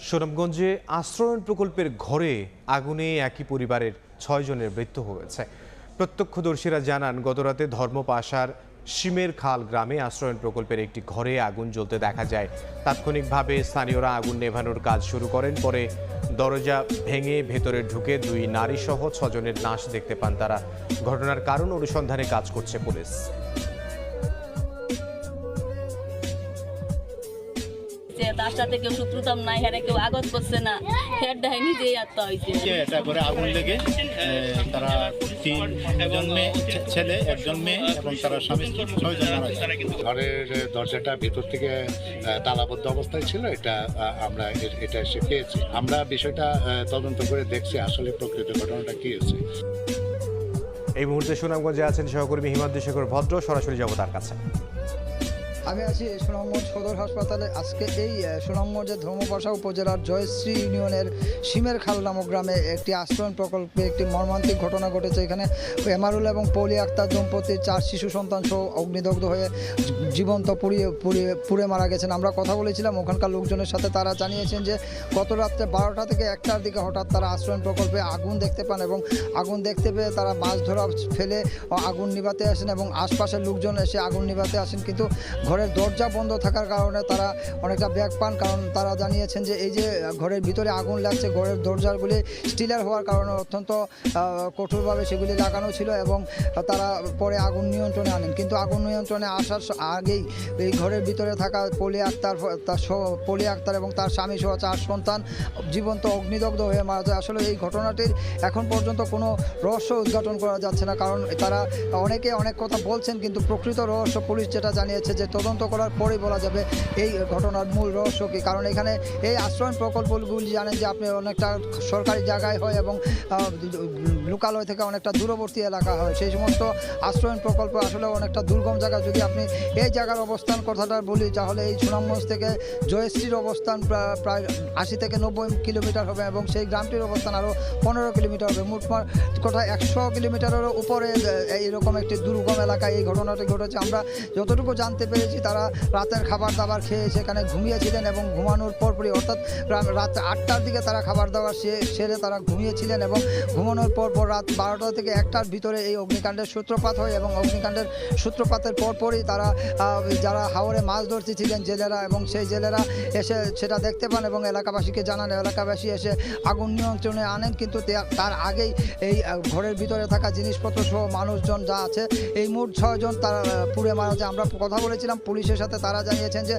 সুনামগঞ্জে আশ্রয়ণ প্রকল্পের ঘরে আগুনে একই পরিবারের ৬ জনের মৃত্যু হয়েছে। প্রত্যক্ষদর্শীরা জানান, গতরাতে ধর্মপাশার শিমের খাল গ্রামে আশ্রয়ণ প্রকল্পের একটি ঘরে আগুন জ্বলতে দেখা যায়। তাৎক্ষণিকভাবে স্থানীয়রা আগুন নেভানোর কাজ শুরু করেন। পরে দরজা ভেঙে ভেতরে ঢুকে ২ নারী সহ ৬ জনের লাশ দেখতে পান তারা। ঘটনার কারণ অনুসন্ধানে কাজ করছে পুলিশ। তার সাথে কেউ শত্রুতাম নাই, হ্যাঁ কেউ আগত করছে না, ফের দেয় নিজেই আত্মা হয়েছে। এটা করে আগুন লেগে তারা 3জন মেয়ে, ছেলে 1জন মেয়ে এবং তারা স্বামী 6 জন মারা যায়। ঘরের দরজাটা ভেতর থেকে তালাবদ্ধ অবস্থায় ছিল, আমরা এটা এসে পেয়েছি। আমরা বিষয়টা তদন্ত করে দেখছি আসলে প্রকৃত ঘটনাটা কি হয়েছে। এই মুহূর্তে সুনামগঞ্জে আছেন সহকর্মী হিমাদ্রি শেখর ভদ্র, সরাসরি যাব তার কাছে। আমি আছি সুনামগঞ্জ সদর হাসপাতালে। আজকে এই সুনামগঞ্জের ধর্মপাশা উপজেলার জয়শ্রী ইউনিয়নের শিমের খাল নামক গ্রামে একটি আশ্রয়ণ প্রকল্পে একটি মর্মান্তিক ঘটনা ঘটেছে। এখানে এমারুল এবং পলি আক্তার দম্পতির 4 শিশু সন্তান সহ অগ্নিদগ্ধ হয়ে জীবন্ত পুড়ে মারা গেছেন। আমরা কথা বলেছিলাম ওখানকার লোকজনের সাথে। তারা জানিয়েছেন যে গত রাত্রে 12টা থেকে 1টার দিকে হঠাৎ তারা আশ্রয়ণ প্রকল্পে আগুন দেখতে পান এবং আগুন দেখতে পেয়ে তারা মাছ ধরা ফেলে আগুন নিভাতে আসেন এবং আশপাশের লোকজন এসে আগুন নিভাতে আসেন। কিন্তু ঘরের দরজা বন্ধ থাকার কারণে তারা অনেকটা ব্যাগ পান, কারণ তারা জানিয়েছেন যে এই যে ঘরের ভিতরে আগুন লাগছে, ঘরের দরজাগুলি স্টিলের হওয়ার কারণে অত্যন্ত কঠোরভাবে সেগুলি লাগানো ছিল এবং তারা পরে আগুন নিয়ন্ত্রণে আনেন। কিন্তু আগুন নিয়ন্ত্রণে আসার আগেই এই ঘরের ভিতরে থাকা পলি আক্তার এবং তার স্বামী সহ 4 সন্তান জীবন্ত অগ্নিদগ্ধ হয়ে মারা যায়। আসলে এই ঘটনাটির এখন পর্যন্ত কোনো রহস্য উদ্ঘাটন করা যাচ্ছে না, কারণ তারা অনেকে অনেক কথা বলছেন, কিন্তু প্রকৃত রহস্য পুলিশ যেটা জানিয়েছে যে তদন্ত করার পরেই বলা যাবে এই ঘটনার মূল রহস্য কী। কারণ এখানে এই আশ্রয়ণ প্রকল্পগুলি জানেন যে আপনি অনেকটা সরকারি জায়গায় হয় এবং লোকালয় থেকে অনেকটা দূরবর্তী এলাকা হয়। সেই সমস্ত আশ্রয়ণ প্রকল্প আসলে অনেকটা দুর্গম জায়গা। যদি আপনি এই জায়গার অবস্থান কথাটা বলি, তাহলে এই সুনামগঞ্জ থেকে জয়শ্রীর অবস্থান প্রায় 80 থেকে 90 কিলোমিটার হবে এবং সেই গ্রামটির অবস্থান আরও 15 কিলোমিটার হবে। মোট কথা 100 কিলোমিটারেরও উপরে এইরকম একটি দুর্গম এলাকায় এই ঘটনাটি ঘটেছে। আমরা যতটুকু জানতে পেরেছি, তারা রাতের খাবার দাবার খেয়ে সেখানে ঘুমিয়েছিলেন এবং ঘুমানোর পরপরই অর্থাৎ রাত 8টার দিকে তারা খাবার দাবার সেরে তারা ঘুমিয়েছিলেন এবং ঘুমানোর পর রাত 12টা থেকে 1টার ভিতরে এই অগ্নিকাণ্ডের সূত্রপাত হয় এবং অগ্নিকাণ্ডের সূত্রপাতের পরপরই তারা যারা হাওরে মাছ ধরতে ছিলেন জেলেরা, এবং সেই জেলেরা এসে সেটা দেখতে পান এবং এলাকাবাসীকে জানান। এলাকাবাসী এসে আগুন নিয়ন্ত্রণে আনেন, কিন্তু তার আগেই এই ঘরের ভিতরে থাকা জিনিসপত্র সহ মানুষজন যা আছে এই মোট 6 জন তারা পুড়ে মারা যায়। আমরা কথা বলেছিলাম পুলিশের সাথে, তারা জানিয়েছেন যে